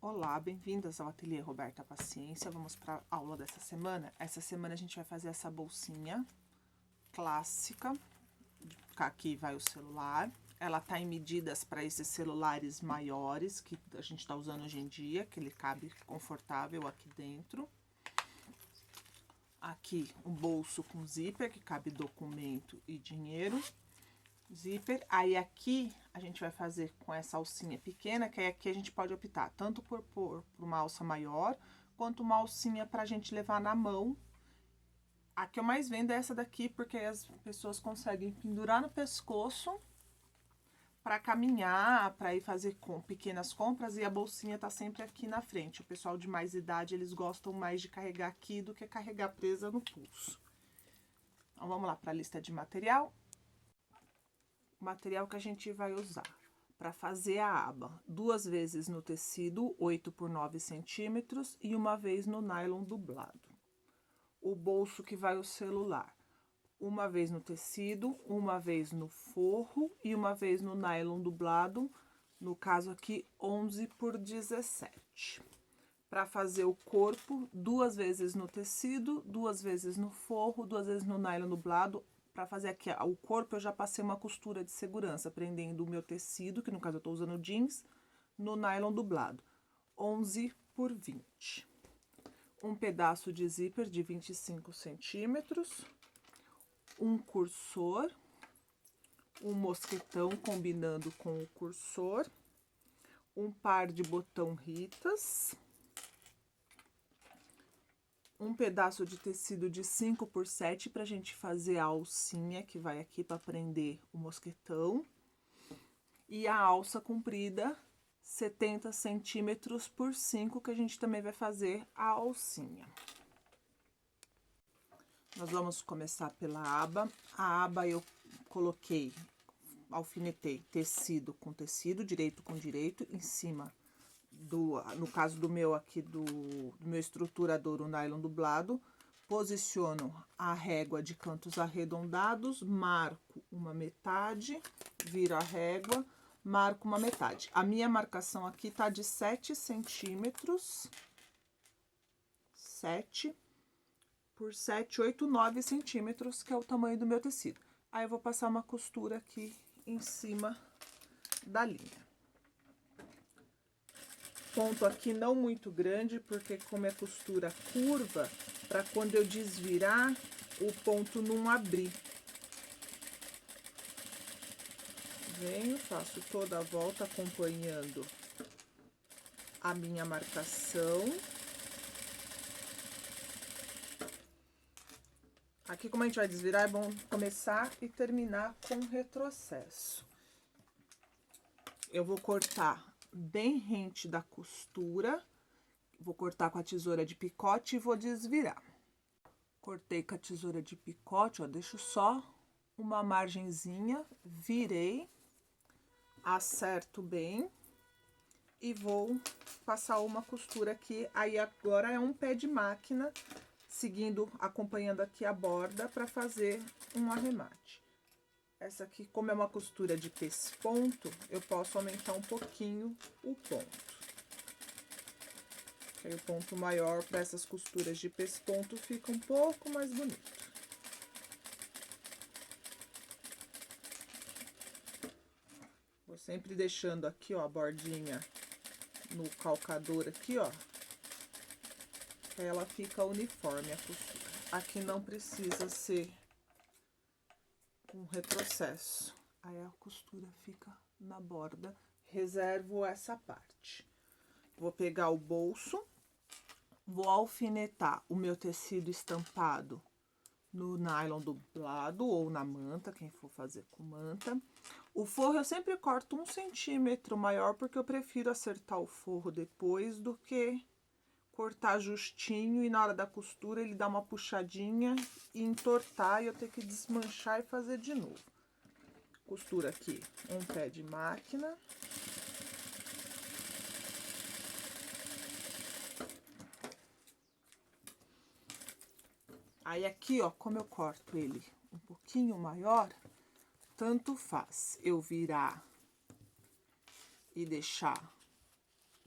Olá, bem-vindas ao Ateliê Roberta Paciência. Vamos para a aula dessa semana. Essa semana a gente vai fazer essa bolsinha clássica. Aqui vai o celular. Ela tá em medidas para esses celulares maiores que a gente está usando hoje em dia, que ele cabe confortável aqui dentro. Aqui um bolso com zíper, que cabe documento e dinheiro. Zíper. Aí aqui a gente vai fazer com essa alcinha pequena, que aí aqui a gente pode optar tanto por uma alça maior, quanto uma alcinha pra gente levar na mão. A que eu mais vendo é essa daqui, porque as pessoas conseguem pendurar no pescoço para caminhar, para ir fazer pequenas compras, e a bolsinha tá sempre aqui na frente. O pessoal de mais idade, eles gostam mais de carregar aqui do que carregar presa no pulso. Então vamos lá para a lista de material. O material que a gente vai usar para fazer a aba: 2 vezes no tecido 8 por 9 centímetros e uma vez no nylon dublado. O bolso que vai o celular: 1 vez no tecido, 1 vez no forro e 1 vez no nylon dublado, no caso aqui 11 por 17. Para fazer o corpo: 2 vezes no tecido, 2 vezes no forro, 2 vezes no nylon dublado. Para fazer aqui o corpo, eu já passei uma costura de segurança, prendendo o meu tecido, que no caso eu tô usando jeans, no nylon dublado. 11 por 20. Um pedaço de zíper de 25 centímetros. Um cursor. Um mosquetão combinando com o cursor. Um par de botão ritas. Um pedaço de tecido de 5 por 7 para a gente fazer a alcinha que vai aqui para prender o mosquetão. E a alça comprida 70 centímetros por 5, que a gente também vai fazer a alcinha. Nós vamos começar pela aba. A aba eu coloquei, alfinetei tecido com tecido, direito com direito, em cima no caso do meu aqui, do meu estruturador, o nylon dublado. Posiciono a régua de cantos arredondados, marco uma metade, viro a régua, marco uma metade. A minha marcação aqui tá de 7 centímetros, 7 por 7, 8, 9 centímetros, que é o tamanho do meu tecido. Aí eu vou passar uma costura aqui em cima da linha. Ponto aqui não muito grande, porque como é costura curva, para quando eu desvirar, o ponto não abrir. Venho, faço toda a volta acompanhando a minha marcação. Aqui, como a gente vai desvirar, é bom começar e terminar com retrocesso. Eu vou cortar bem rente da costura, vou cortar com a tesoura de picote e vou desvirar. Cortei com a tesoura de picote, ó, deixo só uma margenzinha, virei, acerto bem e vou passar uma costura aqui. Aí agora é um pé de máquina, seguindo, acompanhando aqui a borda para fazer um arremate. Essa aqui, como é uma costura de pesponto, eu posso aumentar um pouquinho o ponto. Aí o ponto maior para essas costuras de pesponto fica um pouco mais bonito. Vou sempre deixando aqui, ó, a bordinha no calcador aqui, ó. Ela fica uniforme a costura. Aqui não precisa ser um retrocesso. Aí a costura fica na borda. Reservo essa parte. Vou pegar o bolso, vou alfinetar o meu tecido estampado no nylon dublado ou na manta, quem for fazer com manta. O forro eu sempre corto 1 centímetro maior, porque eu prefiro acertar o forro depois do que cortar justinho e na hora da costura ele dá uma puxadinha e entortar e eu ter que desmanchar e fazer de novo. Costura aqui um pé de máquina. Aí aqui, ó, como eu corto ele um pouquinho maior, tanto faz eu virar e deixar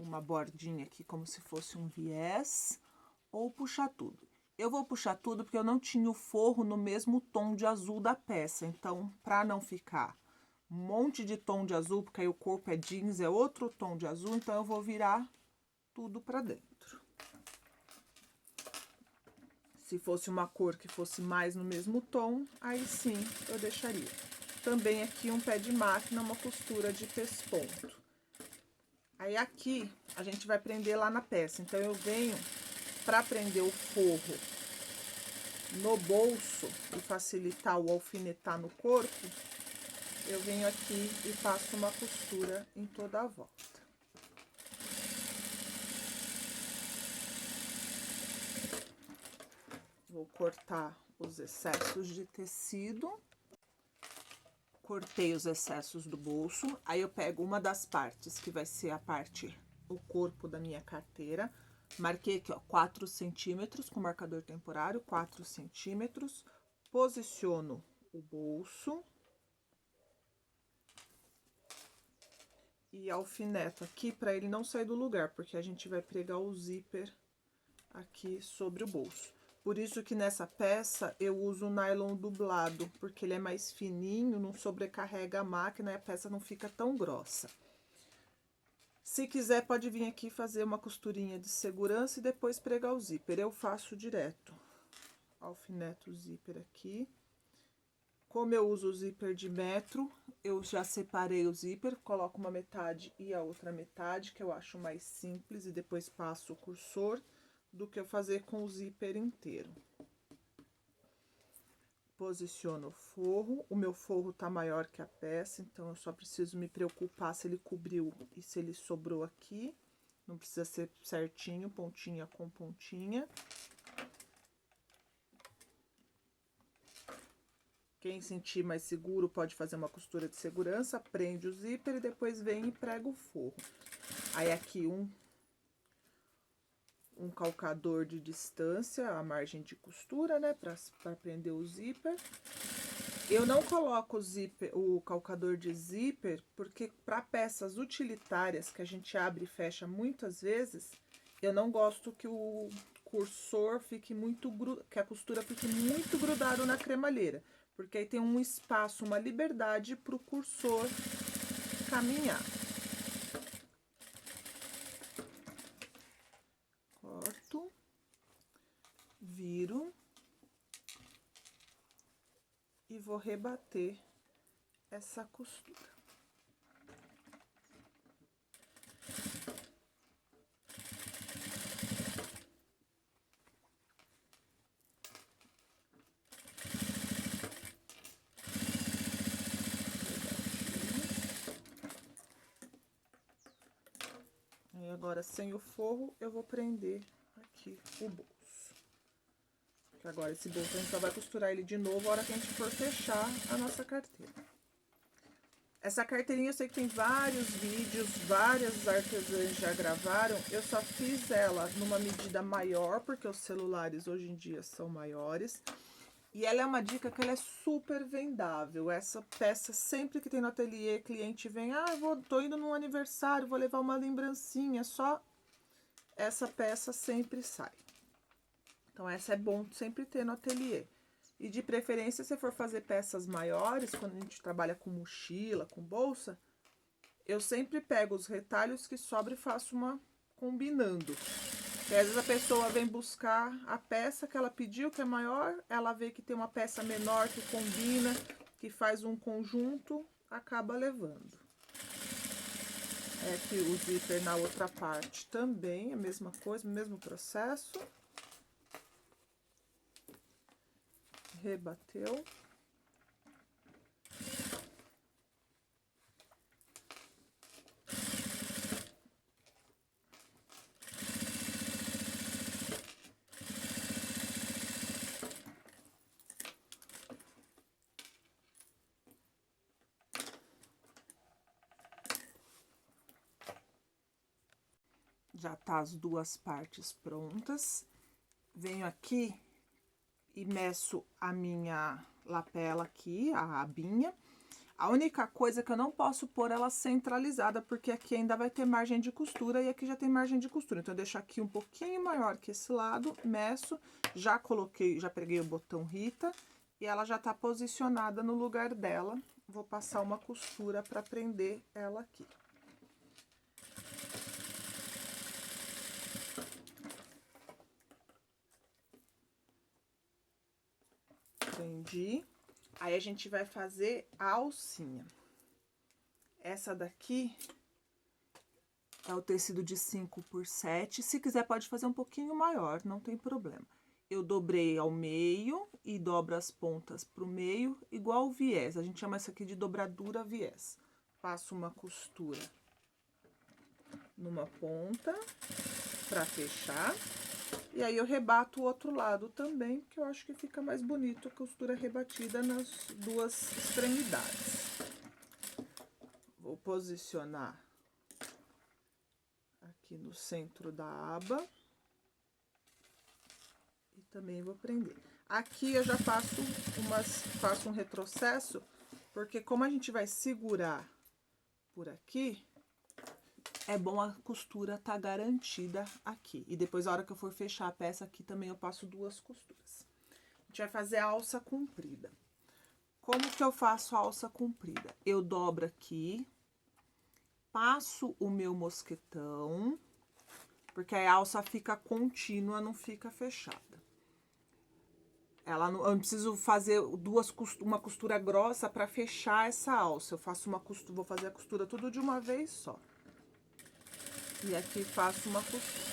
uma bordinha aqui como se fosse um viés, ou puxar tudo. Eu vou puxar tudo porque eu não tinha o forro no mesmo tom de azul da peça, então para não ficar um monte de tom de azul, porque aí o corpo é jeans, é outro tom de azul, então eu vou virar tudo para dentro. Se fosse uma cor que fosse mais no mesmo tom, aí sim eu deixaria. Também aqui um pé de máquina, uma costura de pesponto. Aí aqui a gente vai prender lá na peça, então eu venho para prender o forro no bolso e facilitar o alfinetar no corpo, eu venho aqui e faço uma costura em toda a volta. Vou cortar os excessos de tecido. Cortei os excessos do bolso. Aí eu pego uma das partes, que vai ser a parte, o corpo da minha carteira. Marquei aqui, ó, 4 centímetros com marcador temporário, 4 centímetros. Posiciono o bolso. E alfineto aqui para ele não sair do lugar, porque a gente vai pregar o zíper aqui sobre o bolso. Por isso que nessa peça eu uso o nylon dublado, porque ele é mais fininho, não sobrecarrega a máquina e a peça não fica tão grossa. Se quiser, pode vir aqui fazer uma costurinha de segurança e depois pregar o zíper. Eu faço direto. Alfineto o zíper aqui. Como eu uso o zíper de metro, eu já separei o zíper, coloco uma metade e a outra metade, que eu acho mais simples, e depois passo o cursor, do que eu fazer com o zíper inteiro. Posiciono o forro, o meu forro tá maior que a peça, então eu só preciso me preocupar se ele cobriu e se ele sobrou aqui. Não precisa ser certinho, pontinha com pontinha. Quem sentir mais seguro pode fazer uma costura de segurança, prende o zíper e depois vem e prega o forro. Aí aqui um calcador de distância, a margem de costura, né, para prender o zíper. Eu não coloco o calcador de zíper, porque para peças utilitárias que a gente abre e fecha muitas vezes, eu não gosto que o cursor fique que a costura fique muito grudado na cremalheira, porque aí tem um espaço, uma liberdade para o cursor caminhar. Corto, viro e vou rebater essa costura. E agora, sem o forro, eu vou prender aqui o bolso. Que agora esse bolso a gente só vai costurar ele de novo na hora que a gente for fechar a nossa carteira. Essa carteirinha eu sei que tem vários vídeos, várias artesãs já gravaram. Eu só fiz ela numa medida maior, porque os celulares hoje em dia são maiores. E ela é uma dica que ela é super vendável. Essa peça, sempre que tem no ateliê, cliente vem, tô indo num aniversário, vou levar uma lembrancinha, só essa peça sempre sai. Então essa é bom sempre ter no ateliê. E de preferência, se for fazer peças maiores, quando a gente trabalha com mochila, com bolsa, eu sempre pego os retalhos que sobra e faço uma combinando. E às vezes a pessoa vem buscar a peça que ela pediu, que é maior, ela vê que tem uma peça menor que combina, que faz um conjunto, acaba levando. Aqui o zíper na outra parte também, a mesma coisa, o mesmo processo. Rebateu. Já tá as duas partes prontas. Venho aqui e meço a minha lapela aqui, a abinha. A única coisa é que eu não posso pôr ela centralizada, porque aqui ainda vai ter margem de costura e aqui já tem margem de costura. Então, eu deixo aqui um pouquinho maior que esse lado, meço, já coloquei, já preguei o botão Rita e ela já tá posicionada no lugar dela. Vou passar uma costura para prender ela aqui. Prendi. Aí, a gente vai fazer a alcinha. Essa daqui é o tecido de 5x7. Se quiser, pode fazer um pouquinho maior, não tem problema. Eu dobrei ao meio e dobro as pontas pro meio, igual o viés. A gente chama isso aqui de dobradura viés. Passo uma costura numa ponta pra fechar. E aí, eu rebato o outro lado também, que eu acho que fica mais bonito a costura rebatida nas duas extremidades. Vou posicionar aqui no centro da aba. E também vou prender. Aqui eu já faço um retrocesso, porque como a gente vai segurar por aqui, é bom a costura tá garantida aqui. E depois, a hora que eu for fechar a peça aqui, também eu passo duas costuras. A gente vai fazer a alça comprida. Como que eu faço a alça comprida? Eu dobro aqui, passo o meu mosquetão, porque a alça fica contínua, não fica fechada. Eu não preciso fazer uma costura grossa para fechar essa alça. Eu faço vou fazer a costura tudo de uma vez só. E aqui faço uma costura.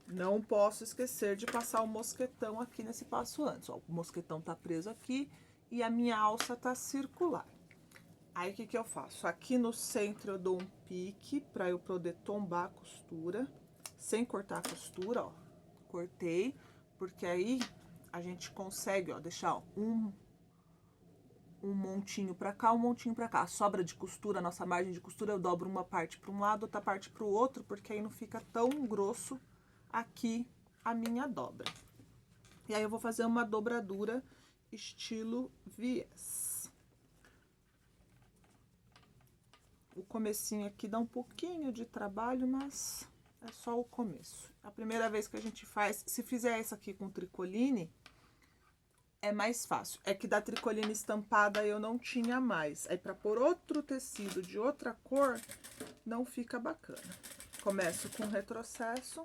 Não posso esquecer de passar o mosquetão aqui nesse passo antes. Ó, o mosquetão tá preso aqui e a minha alça tá circular. Aí, o que que eu faço? Aqui no centro eu dou um pique para eu poder tombar a costura, sem cortar a costura, ó. Cortei, porque aí a gente consegue, ó, deixar ó, um montinho pra cá, um montinho pra cá. A sobra de costura, nossa margem de costura, eu dobro uma parte para um lado, outra parte para o outro, porque aí não fica tão grosso aqui a minha dobra. E aí, eu vou fazer uma dobradura estilo viés. O comecinho aqui dá um pouquinho de trabalho, mas é só o começo. A primeira vez que a gente faz, se fizer essa aqui com tricoline, é mais fácil. É que da tricoline estampada eu não tinha mais. Aí, pra pôr outro tecido de outra cor, não fica bacana. Começo com retrocesso.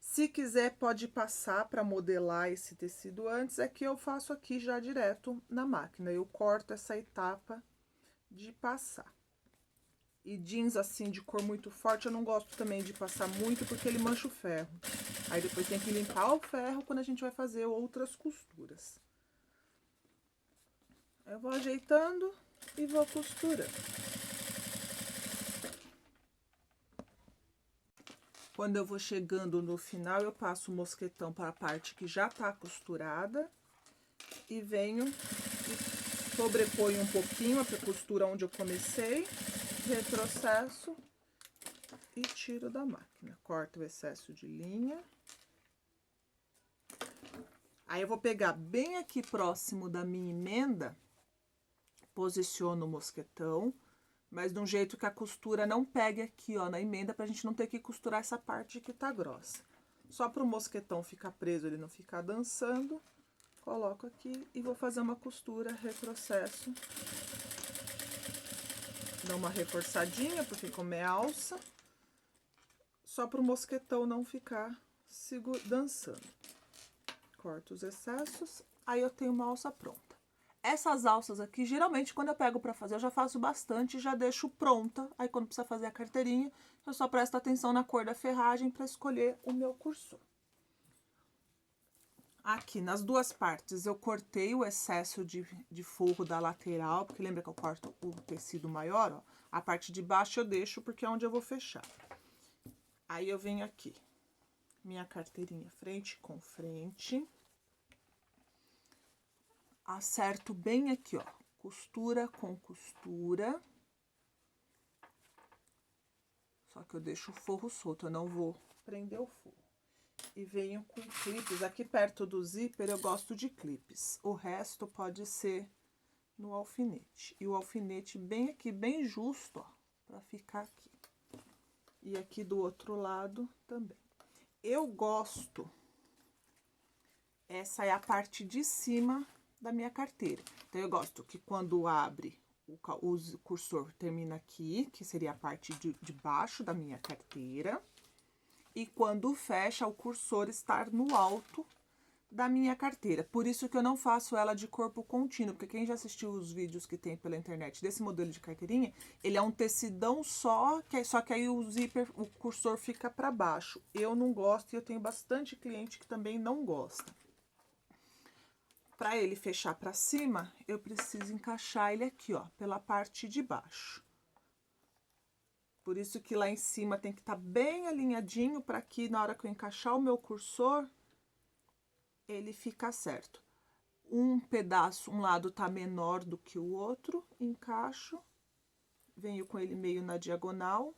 Se quiser, pode passar pra modelar esse tecido antes. É que eu faço aqui já direto na máquina. Eu corto essa etapa de passar. E jeans assim de cor muito forte, eu não gosto também de passar muito, porque ele mancha o ferro. Aí depois tem que limpar o ferro quando a gente vai fazer outras costuras. Eu vou ajeitando e vou costurando. Quando eu vou chegando no final, eu passo o mosquetão para a parte que já tá costurada e venho e sobreponho um pouquinho a costura onde eu comecei, retrocesso e tiro da máquina. Corto o excesso de linha. Aí, eu vou pegar bem aqui próximo da minha emenda, posiciono o mosquetão, mas de um jeito que a costura não pegue aqui, ó, na emenda, pra gente não ter que costurar essa parte que tá grossa. Só pro mosquetão ficar preso, ele não ficar dançando, coloco aqui e vou fazer uma costura, retrocesso. Dá uma reforçadinha, porque como é alça, só pro mosquetão não ficar dançando. Corto os excessos, aí eu tenho uma alça pronta. Essas alças aqui, geralmente, quando eu pego pra fazer, eu já faço bastante e já deixo pronta. Aí, quando precisa fazer a carteirinha, eu só presto atenção na cor da ferragem pra escolher o meu cursor. Aqui, nas duas partes, eu cortei o excesso de forro da lateral, porque lembra que eu corto o tecido maior, ó? A parte de baixo eu deixo, porque é onde eu vou fechar. Aí, eu venho aqui, minha carteirinha frente com frente. Acerto bem aqui, ó, costura com costura. Só que eu deixo o forro solto, eu não vou prender o forro. E venho com clipes. Aqui perto do zíper eu gosto de clipes. O resto pode ser no alfinete. E o alfinete bem aqui, bem justo, ó, pra ficar aqui. E aqui do outro lado também. Eu gosto... Essa é a parte de cima da minha carteira. Então, eu gosto que quando abre, o cursor termina aqui, que seria a parte de baixo da minha carteira. E quando fecha, o cursor estar no alto da minha carteira. Por isso que eu não faço ela de corpo contínuo, porque quem já assistiu os vídeos que tem pela internet desse modelo de carteirinha, ele é um tecidão só que aí o zíper, o cursor fica para baixo. Eu não gosto e eu tenho bastante cliente que também não gosta. Para ele fechar para cima, eu preciso encaixar ele aqui, ó, pela parte de baixo. Por isso que lá em cima tem que estar bem alinhadinho para que na hora que eu encaixar o meu cursor, ele fica certo. Um pedaço, um lado tá menor do que o outro, encaixo, venho com ele meio na diagonal.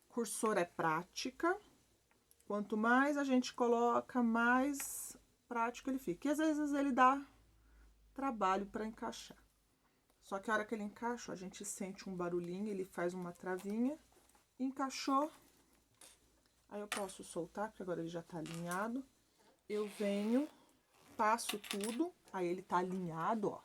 Cursor é prática. Quanto mais a gente coloca, mais prático ele fica. E às vezes ele dá trabalho para encaixar. Só que a hora que ele encaixa, a gente sente um barulhinho, ele faz uma travinha, encaixou. Aí eu posso soltar, porque agora ele já tá alinhado. Eu venho, passo tudo, aí ele tá alinhado, ó.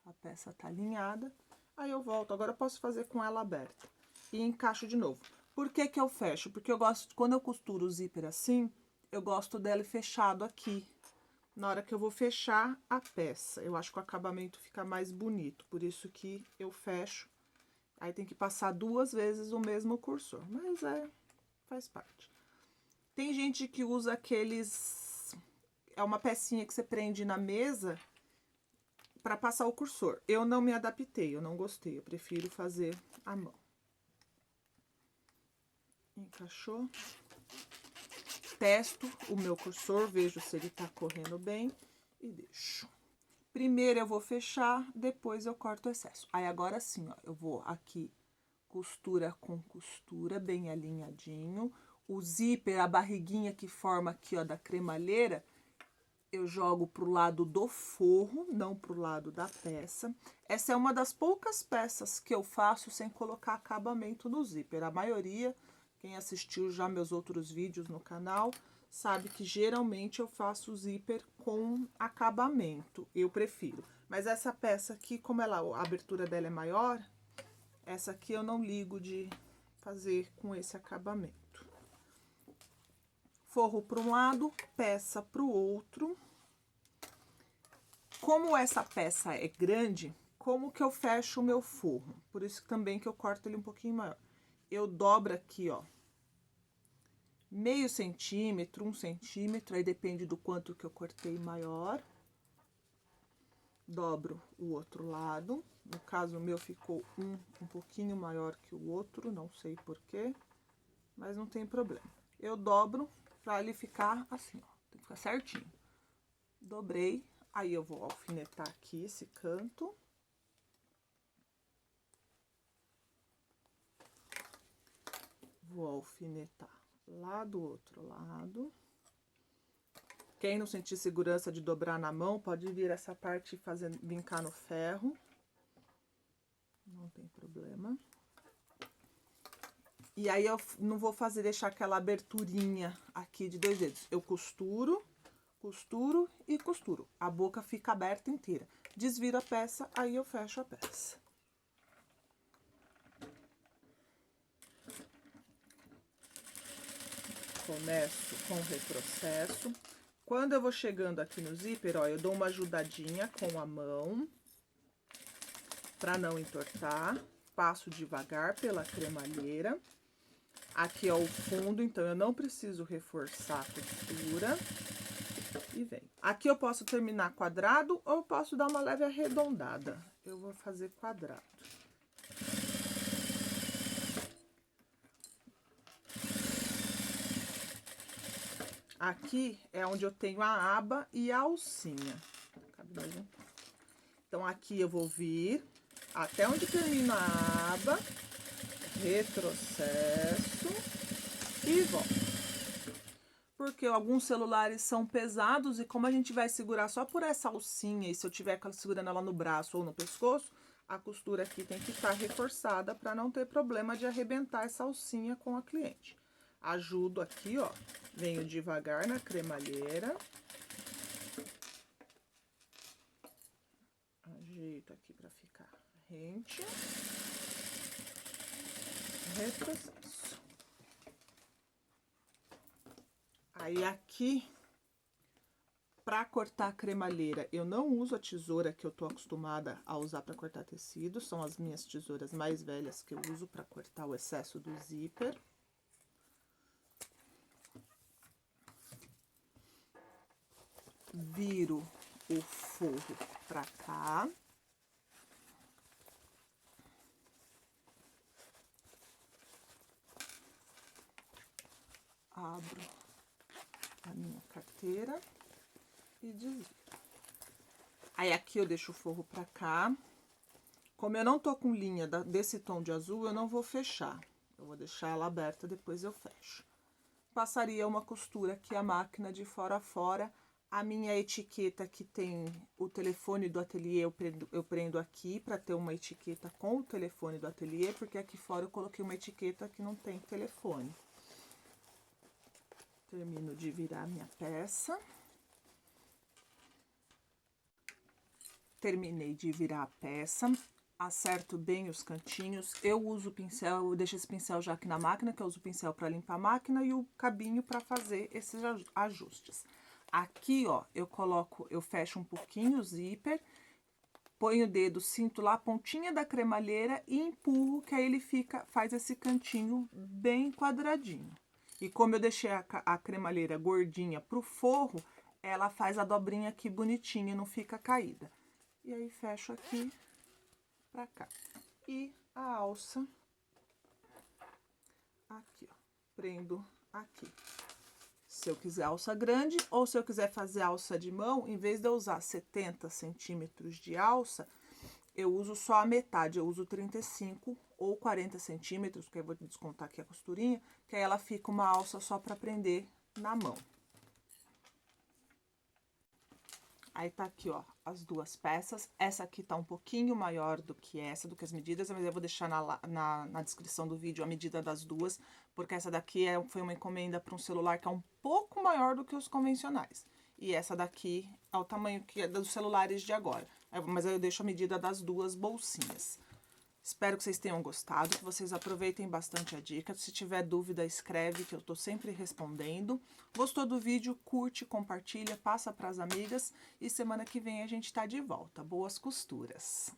A peça tá alinhada. Aí eu volto, agora eu posso fazer com ela aberta. E encaixo de novo. Por que que eu fecho? Porque eu gosto, quando eu costuro o zíper assim, eu gosto dele fechado aqui. Na hora que eu vou fechar a peça, eu acho que o acabamento fica mais bonito, por isso que eu fecho. Aí tem que passar 2 vezes o mesmo cursor, mas faz parte. Tem gente que usa aqueles... É uma pecinha que você prende na mesa para passar o cursor. Eu não me adaptei, eu não gostei, eu prefiro fazer à mão. Encaixou. Testo o meu cursor, vejo se ele tá correndo bem e deixo. Primeiro eu vou fechar, depois eu corto o excesso. Aí agora sim, ó, eu vou aqui costura com costura, bem alinhadinho. O zíper, a barriguinha que forma aqui, ó, da cremalheira, eu jogo pro lado do forro, não pro lado da peça. Essa é uma das poucas peças que eu faço sem colocar acabamento no zíper. A maioria... Quem assistiu já meus outros vídeos no canal, sabe que geralmente eu faço o zíper com acabamento, eu prefiro. Mas essa peça aqui, como a abertura dela é maior, essa aqui eu não ligo de fazer com esse acabamento. Forro para um lado, peça para o outro. Como essa peça é grande, como que eu fecho o meu forro? Por isso também que eu corto ele um pouquinho maior. Eu dobro aqui, ó, meio centímetro, 1 centímetro, aí depende do quanto que eu cortei maior. Dobro o outro lado. No caso, o meu ficou um pouquinho maior que o outro, não sei porquê, mas não tem problema. Eu dobro pra ele ficar assim, ó, tem que ficar certinho. Dobrei, aí eu vou alfinetar aqui esse canto. Vou alfinetar lá do outro lado. Quem não sentir segurança de dobrar na mão, pode vir essa parte fazendo vincar no ferro. Não tem problema. E aí eu não vou deixar aquela aberturinha aqui de 2 dedos. Eu costuro, costuro e costuro. A boca fica aberta inteira. Desviro a peça, aí eu fecho a peça. Começo com o retrocesso. Quando eu vou chegando aqui no zíper, ó, eu dou uma ajudadinha com a mão para não entortar. Passo devagar pela cremalheira. Aqui é o fundo, então eu não preciso reforçar a costura. E vem. Aqui eu posso terminar quadrado ou eu posso dar uma leve arredondada. Eu vou fazer quadrado. Aqui é onde eu tenho a aba e a alcinha. Então, aqui eu vou vir até onde termina a aba, retrocesso e volto. porque alguns celulares são pesados e como a gente vai segurar só por essa alcinha, e se eu tiver segurando ela no braço ou no pescoço, a costura aqui tem que estar reforçada para não ter problema de arrebentar essa alcinha com a cliente. Ajudo aqui, ó, venho devagar na cremalheira. Ajeito aqui para ficar rente. Retrocesso. Aí aqui, para cortar a cremalheira, eu não uso a tesoura que eu tô acostumada a usar para cortar tecido. São as minhas tesouras mais velhas que eu uso para cortar o excesso do zíper. Viro o forro para cá. Abro a minha carteira e desviro. Aí aqui eu deixo o forro pra cá. Como eu não tô com linha desse tom de azul, eu não vou fechar. Eu vou deixar ela aberta, depois eu fecho. Passaria uma costura aqui a máquina de fora a fora. A minha etiqueta que tem o telefone do ateliê, eu prendo aqui pra ter uma etiqueta com o telefone do ateliê, porque aqui fora eu coloquei uma etiqueta que não tem telefone. Termino de virar minha peça. Terminei de virar a peça. Acerto bem os cantinhos. Eu uso o pincel, eu deixo esse pincel já aqui na máquina, que eu uso o pincel para limpar a máquina e o cabinho para fazer esses ajustes. Aqui, ó, eu fecho um pouquinho o zíper, ponho o dedo, sinto lá a pontinha da cremalheira e empurro, que aí ele faz esse cantinho bem quadradinho. E como eu deixei a cremalheira gordinha pro forro, ela faz a dobrinha aqui bonitinha, não fica caída. E aí fecho aqui pra cá. E a alça aqui, ó, prendo aqui. Se eu quiser alça grande ou se eu quiser fazer alça de mão, em vez de eu usar 70 centímetros de alça, eu uso só a metade, eu uso 35 ou 40 centímetros, que eu vou descontar aqui a costurinha, que aí ela fica uma alça só para prender na mão. Aí tá aqui, ó, as duas peças. Essa aqui tá um pouquinho maior do que essa, do que as medidas, mas eu vou deixar na descrição do vídeo a medida das duas, porque essa daqui foi uma encomenda para um celular que é um pouco maior do que os convencionais. E essa daqui é o tamanho que é dos celulares de agora. Mas aí eu deixo a medida das duas bolsinhas. Espero que vocês tenham gostado, que vocês aproveitem bastante a dica. Se tiver dúvida, escreve, que eu tô sempre respondendo. Gostou do vídeo? Curte, compartilha, passa para as amigas. E semana que vem a gente tá de volta. Boas costuras!